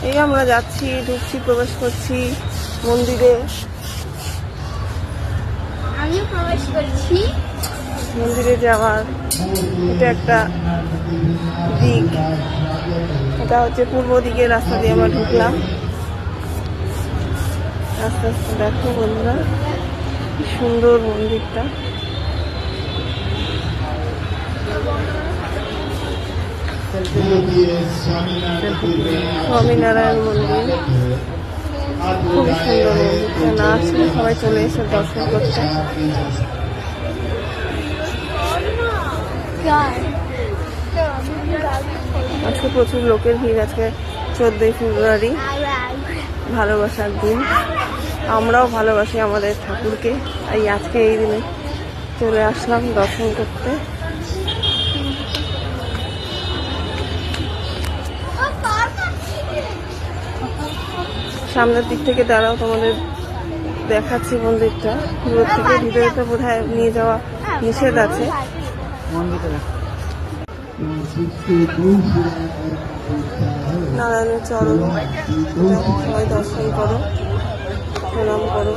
এই আমরা যাচ্ছি, ঢুকছি, প্রবেশ করছি মন্দিরে। আমিও প্রবেশ করছি মন্দিরে যাওয়ার এটা একটা দিক। এটা হচ্ছে পূর্ব দিকের রাস্তা দিয়ে আমরা ঢুকলাম। আস্তে আস্তে দেখো বন্ধুরা, কি সুন্দর মন্দিরটা। স্বামীনারায়ণ মন্দির, খুবই সুন্দর মন্দিরটা। না আসলে সবাই চলে এসে দর্শন করছে। আজকে প্রচুর লোকের ভিড়। আজকে 14ই ফেব্রুয়ারি, ভালোবাসার দিন। আমরাও ভালোবাসি আমাদের ঠাকুরকে। আজকে এই দিনে চলে আসলাম দর্শন করতে। সামনের দিক থেকে দাঁড়াও, তোমাদের দেখাচ্ছি মন্দিরটা। দূর থেকে ভিতরে তো বোধহয় নিয়ে যাওয়া নিষেধ আছে। নারায়ণের চরণ, সবাই দর্শন করো, প্রণাম করো।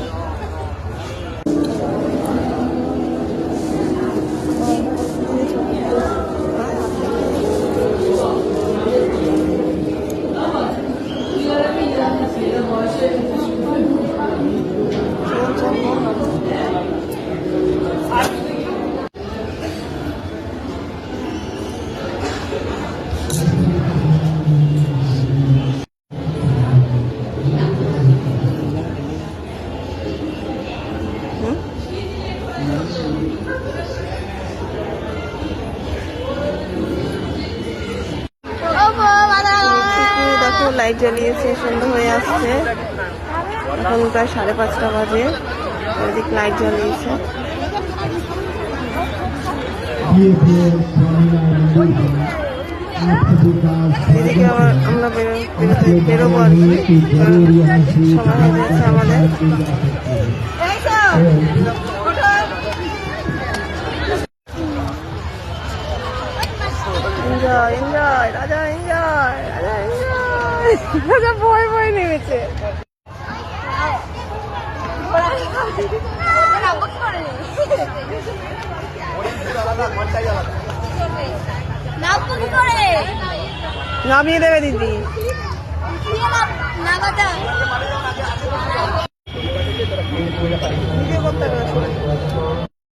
দেখো লাইট জ্বালিয়েছে, সন্ধ্যা হয়ে আসছে। এখন প্রায় 5:30 বাজে। ওইদিক লাইট জ্বালিয়েছে। এদিকে আমরা বেরোবো আর কি, সময় হয়ে যাচ্ছে আমাদের। এনজয় এনজয় রাজা, এনজয় রাজা, এনজয় রাজা। ভয় ভয় নেমেছে। নামিয়ে দেবে দিদি। ভিডিও করতে